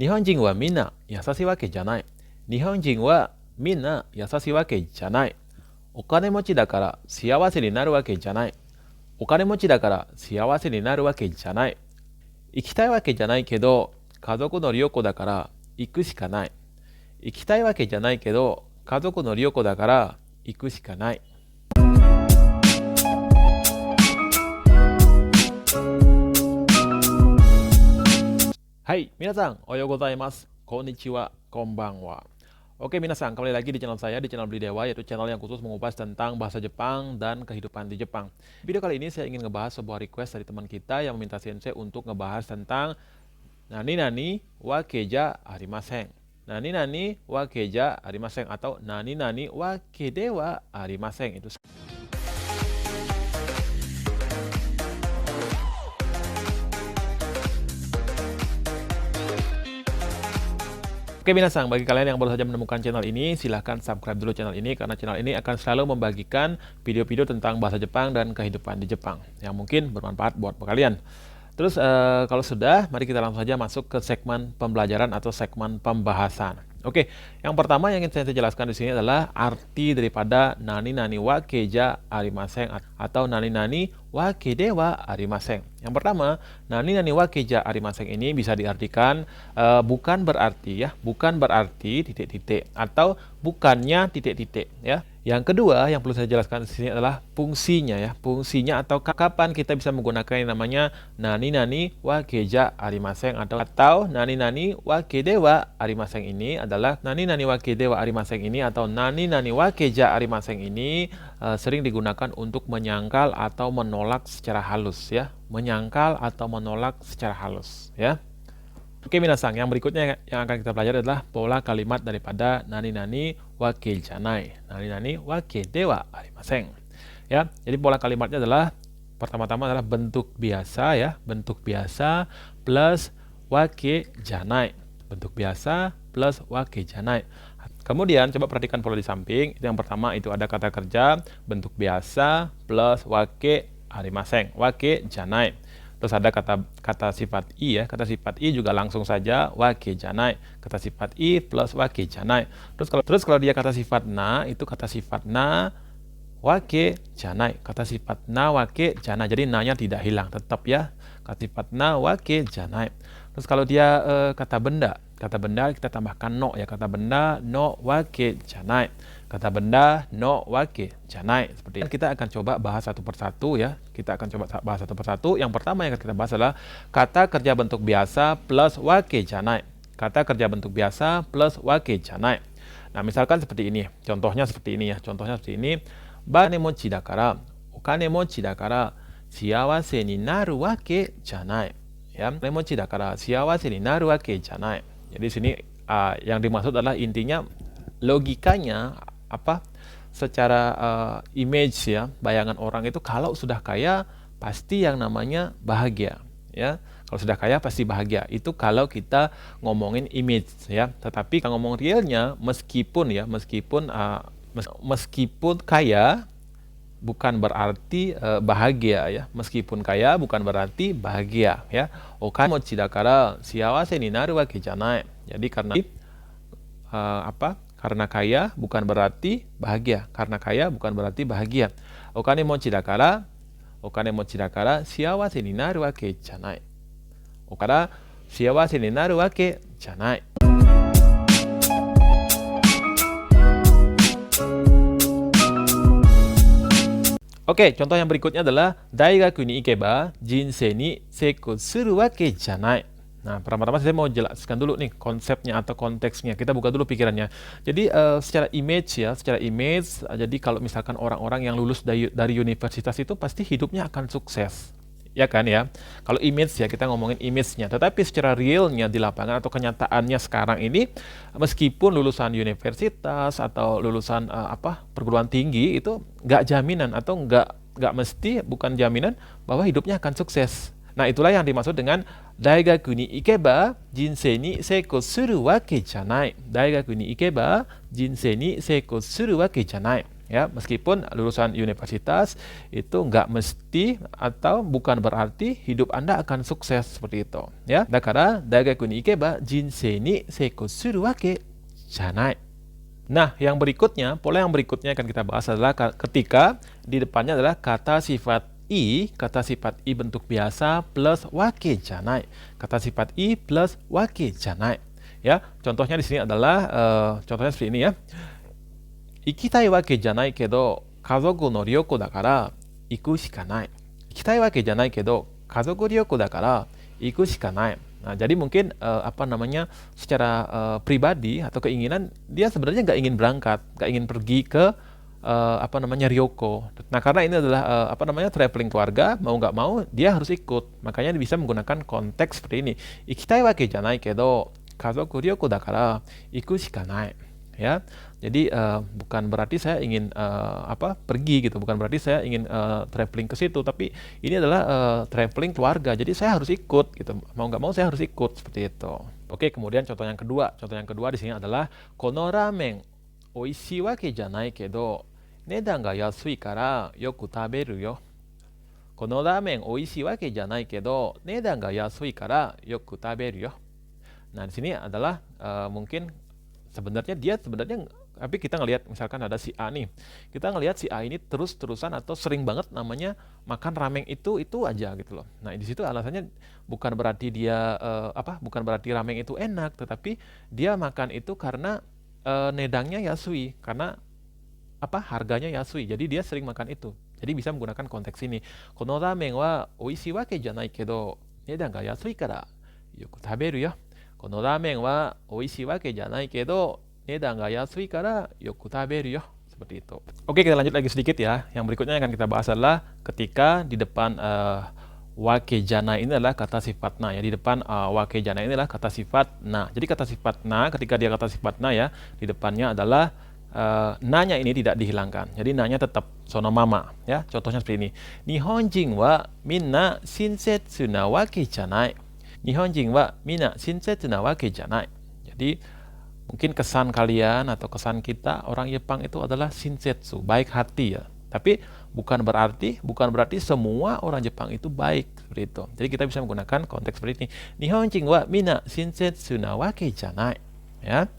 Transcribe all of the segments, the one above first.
日本人はみんな優しいわけじゃない。日本人はみんな優しいわけじゃない。お金持ちだから幸せになるわけじゃない。お金持ちだから幸せになるわけじゃない。行きたいわけじゃないけど、家族の旅行だから行くしかない。行きたいわけじゃないけど、家族の旅行だから行くしかない。はい、皆さんおはようございます。こんにちは、こんばんは。Oke, minasan, kembali lagi di channel saya, di channel Beli Dewa, yaitu channel yang khusus mengupas tentang bahasa Jepang dan kehidupan di Jepang. Video kali ini saya ingin ngebahas sebuah request dari teman kita yang meminta sensei untuk ngebahas tentang nani-nani wa keja arimasen. Nani-nani wa keja arimasen atau nani-nani wa kede wa arimasen. Itu Oke minasan, bagi kalian yang baru saja menemukan channel ini, silahkan subscribe dulu channel ini karena channel ini akan selalu membagikan video-video tentang bahasa Jepang dan kehidupan di Jepang yang mungkin bermanfaat buat kalian. Terus kalau sudah, mari kita langsung saja masuk ke segmen pembelajaran atau segmen pembahasan. Oke, yang pertama yang ingin saya jelaskan di sini adalah arti daripada nani-nani wa keja arimasen atau nani-nani wa kede wa arimasen. Yang pertama, nani-nani wa keja arimasen ini bisa diartikan bukan berarti ya, bukan berarti titik-titik atau bukannya titik-titik ya. Yang kedua yang perlu saya jelaskan di sini adalah fungsinya ya, fungsinya atau kapan kita bisa menggunakan yang namanya nani-nani wa keja arimasen atau nani-nani wa kede wa arimasen ini adalah nani-nani wa kede wa arimasen ini atau nani-nani wa keja arimasen ini sering digunakan untuk menyangkal atau menolak secara halus ya, menyangkal atau menolak secara halus ya. Oke minasan, yang berikutnya yang akan kita pelajari adalah pola kalimat daripada nani-nani wa kejanai. Nani-nani wa kede wa arimasen. Ya, jadi pola kalimatnya adalah pertama-tama adalah bentuk biasa ya, bentuk biasa plus wa kejanai. Bentuk biasa plus wa kejanai. Kemudian coba perhatikan pola di samping. Yang pertama itu ada kata kerja bentuk biasa plus wa ke arimasen, wa kejanai. Terus ada kata sifat i ya, kata sifat i juga langsung saja wa kejanai. Kata sifat i plus wa kejanai. Terus kalau dia kata sifat na, itu kata sifat na wa kejanai. Kata sifat na wa kejanai. Jadi na-nya tidak hilang, tetap ya. Kata sifat na wa kejanai. Terus kalau dia kata benda kita tambahkan no ya, kata benda no wa kejanai. Kata benda no wa kejanai. Seperti ini kita akan coba bahas satu persatu ya. Kita akan coba bahas satu persatu. Yang pertama yang akan kita bahas adalah kata kerja bentuk biasa plus wa kejanai. Kata kerja bentuk biasa plus wa kejanai. Nah, misalkan seperti ini. Contohnya seperti ini ya. Contohnya seperti ini. Bakane mochi dakara, okane mochi dakara, shiawase ni naru wake janai. Ya, bakane mochi dakara, shiawase ni naru wake janai. Jadi sini yang dimaksud adalah intinya logikanya apa? Secara image ya, bayangan orang itu kalau sudah kaya pasti yang namanya bahagia ya. Kalau sudah kaya pasti bahagia. Itu kalau kita ngomongin image ya. Tetapi kalau ngomong realnya meskipun kaya bukan berarti bahagia ya. Meskipun kaya bukan berarti bahagia ya. Okane mochi dakara shiawase ni naru wake janai. Jadi karena karena kaya bukan berarti bahagia. Karena kaya bukan berarti bahagia. Okane mochi dakara shiawase ni naru wake janai. Okara shiawase ni naru wake janai. Oke, contoh yang berikutnya adalah daigaku ni ikeba jinsei ni seiko suru wake janai. Nah, pertama-tama saya mau jelaskan dulu nih konsepnya atau konteksnya. Kita buka dulu pikirannya. Jadi secara image, jadi kalau misalkan orang-orang yang lulus dari universitas itu pasti hidupnya akan sukses. Ya kan ya. Kalau image ya kita ngomongin image-nya. Tetapi secara realnya di lapangan atau kenyataannya sekarang ini meskipun lulusan universitas atau lulusan perguruan tinggi itu nggak jaminan atau nggak mesti bukan jaminan bahwa hidupnya akan sukses. Nah, itulah yang dimaksud dengan daigaku ni ikeba jinsei ni seiko suru wake janai. Daigaku ni ikeba jinsei ni seiko suru wake janai. Ya, meskipun lulusan universitas itu nggak mesti atau bukan berarti hidup Anda akan sukses seperti itu. Ya, dakara daigaku ni ikeba jinsei ni seiko suru wake janai. Nah, yang berikutnya, pola yang berikutnya akan kita bahas adalah ketika di depannya adalah kata sifat i bentuk biasa plus wake janai. Kata sifat i plus wake janai. Ya, contohnya di sini adalah contohnya seperti ini ya. 行きたいわけじゃないけど、家族の旅行だから行くしかない。行きたいわけじゃないけど、家族旅行だから行くしかない。Nah, jadi mungkin secara pribadi atau keinginan dia sebenarnya nggak ingin berangkat, nggak ingin pergi ke Ryoko. Nah, karena ini adalah traveling keluarga, mau nggak mau dia harus ikut. Makanya bisa menggunakan konteks seperti ini. Ikitai wake janai kedo, kazoku ryoko dakara iku shikanai. Ya, jadi bukan berarti saya ingin pergi gitu, bukan berarti saya ingin traveling ke situ, tapi ini adalah traveling keluarga, jadi saya harus ikut gitu, mau nggak mau saya harus ikut seperti itu. Oke, kemudian contoh yang kedua di sini adalah kono ramen oishii wake janai kedo nedan ga yasui kara yoku taberu yo. Kono ramen oishii wake janai kedo nedan ga yasui kara yoku taberu yo. Nah, di sini adalah mungkin sebenarnya tapi kita ngelihat misalkan ada si A nih, kita ngelihat si A ini terus-terusan atau sering banget namanya makan ramen itu aja gitu loh. Nah, di situ alasannya bukan berarti dia bukan berarti ramen itu enak, tetapi dia makan itu karena nedangnya yasui, karena harganya yasui, jadi dia sering makan itu. Jadi bisa menggunakan konteks ini. Kono ramen wa oishii wake janai kedo nedang ga yasui kara yoku taberu yo. Kono ramen wa oishii wake janai kedo nedan ga yasui kara yoku taberu yo. Seperti itu. Oke, kita lanjut lagi sedikit ya. Yang berikutnya yang akan kita bahas adalah ketika di depan wake janai ini adalah kata sifat na ya. Di depan wake janai ini adalah kata sifat na. Jadi kata sifat na, ketika dia kata sifat na ya, di depannya adalah nanya ini tidak dihilangkan. Jadi nanya tetap sono mama ya. Contohnya seperti ini. Nihonjin wa minna shinsetsu na wake janai. Nihonjin wa minna shinsetsu na wake janai. Jadi mungkin kesan kalian atau kesan kita orang Jepang itu adalah shinsetsu, baik hati ya. Tapi bukan berarti semua orang Jepang itu baik seperti itu. Jadi kita bisa menggunakan konteks seperti ini. Nihonjin wa minna shinsetsu na wake janai. Ya.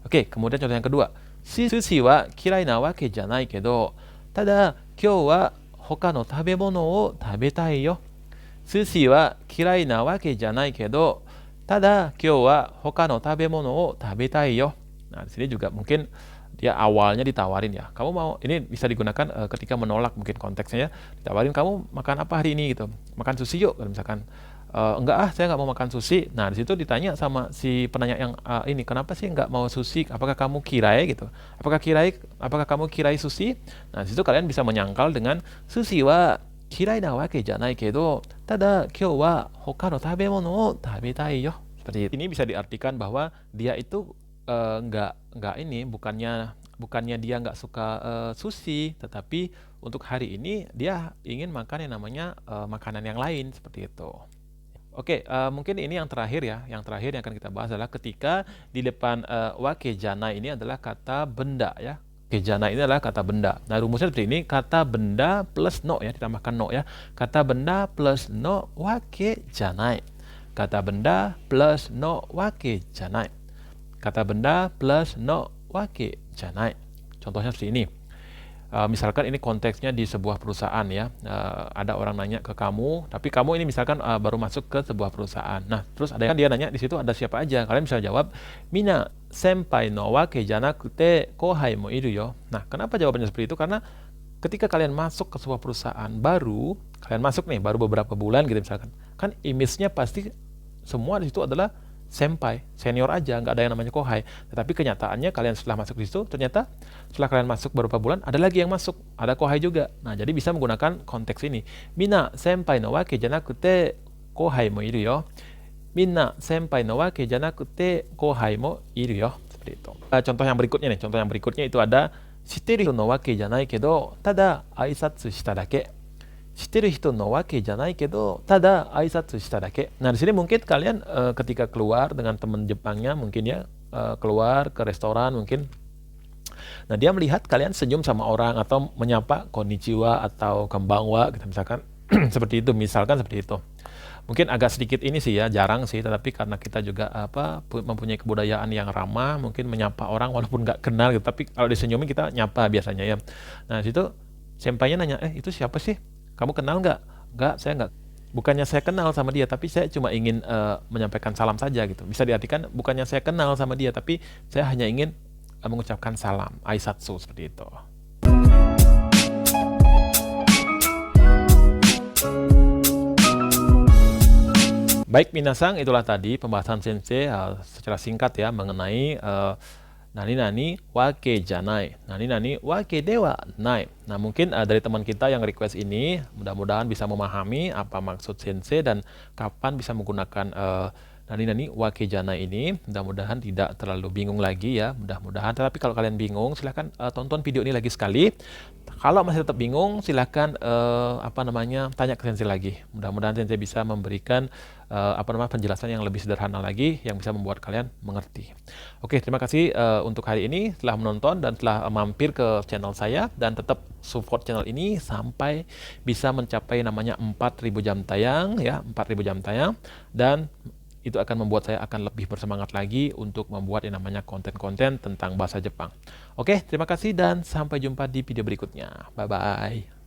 Oke, kemudian contoh yang kedua. Sushi wa kirai na wake janai kedo, tada kyou wa hoka no tabemono o tabetai yo. Sushi wa kirai na wake janai kedo, tada kyou wa hoka no tabemono o tabetai yo. Nah, di sini juga mungkin dia awalnya ditawarin ya. Kamu mau, ini bisa digunakan ketika menolak mungkin konteksnya ya. Ditawarin, kamu makan apa hari ini gitu. Makan sushi yuk, kalau misalkan enggak saya nggak mau makan sushi. Nah, di situ ditanya sama si penanya yang ini, kenapa sih nggak mau sushi? Apakah kamu kirai gitu? Apakah kamu kirai sushi? Nah, di situ kalian bisa menyangkal dengan sushi wa kirai na wake janai kedo, tada kyou wa hoka no tabemono o tabetai yo. Seperti ini bisa diartikan bahwa dia itu nggak ini, bukannya dia nggak suka sushi, tetapi untuk hari ini dia ingin makan yang namanya makanan yang lain seperti itu. Oke, mungkin ini yang terakhir ya. Yang terakhir yang akan kita bahas adalah ketika di depan wake janai ini adalah kata benda ya. Wake janai ini adalah kata benda. Nah, rumusnya seperti ini, kata benda plus no ya, ditambahkan no ya. Kata benda plus no wake janai. Kata benda plus no wake janai. Kata benda plus no wake janai. Contohnya seperti ini. Misalkan ini konteksnya di sebuah perusahaan ya, ada orang nanya ke kamu, tapi kamu ini misalkan baru masuk ke sebuah perusahaan. Nah, terus ada yang dia nanya di situ ada siapa aja. Kalian bisa jawab, mina senpai no wake janakute kohai mo iru yo. Nah, kenapa jawabannya seperti itu? Karena ketika kalian masuk ke sebuah perusahaan baru, kalian masuk nih baru beberapa bulan gitu misalkan, kan image-nya pasti semua di situ adalah senpai, senior aja, nggak ada yang namanya kohai. Tetapi kenyataannya kalian setelah masuk di situ, ternyata setelah kalian masuk beberapa bulan, ada lagi yang masuk, ada kohai juga. Nah, jadi bisa menggunakan konteks ini. Mina senpai no wake janakute kohai mo iru yo. Mina senpai no wake janakute kohai mo iru yo. Seperti itu. Contoh yang berikutnya itu ada shiteru hito no wake janai kedo, tada aisatsu shita dake. Shiteru hito no wake janai kedo, tada aisatsu shita dake. Nah, di sini mungkin kalian ketika keluar dengan teman Jepangnya mungkin ya, keluar ke restoran mungkin Nah, dia melihat kalian senyum sama orang atau menyapa konnichiwa atau konbanwa gitu misalkan seperti itu, misalkan seperti itu. Mungkin agak sedikit ini sih ya, jarang sih, tetapi karena kita juga mempunyai kebudayaan yang ramah, mungkin menyapa orang walaupun nggak kenal gitu, tapi kalau disenyumin kita nyapa biasanya ya. Nah, situ senpainya nanya, itu siapa sih? Kamu kenal nggak? Nggak, saya nggak. Bukannya saya kenal sama dia, tapi saya cuma ingin menyampaikan salam saja gitu. Bisa diartikan bukannya saya kenal sama dia, tapi saya hanya ingin mengucapkan salam, aisatsu seperti itu. Baik minasang, itulah tadi pembahasan sensei secara singkat ya mengenai nani-nani wake janai, nani-nani wake dewa nai. Nah mungkin dari teman kita yang request ini mudah-mudahan bisa memahami apa maksud sensei dan kapan bisa menggunakan nani-nani wake janai ini. Mudah-mudahan tidak terlalu bingung lagi ya, mudah-mudahan. Tapi kalau kalian bingung silahkan tonton video ini lagi sekali. Kalau masih tetap bingung silahkan tanya ke sensei lagi. Mudah-mudahan sensei bisa memberikan penjelasan yang lebih sederhana lagi yang bisa membuat kalian mengerti. Oke, terima kasih untuk hari ini telah menonton dan telah mampir ke channel saya, dan tetap support channel ini sampai bisa mencapai namanya 4.000 jam tayang ya, 4.000 jam tayang, dan itu akan membuat saya akan lebih bersemangat lagi untuk membuat yang namanya konten-konten tentang bahasa Jepang. Oke, terima kasih dan sampai jumpa di video berikutnya. Bye-bye.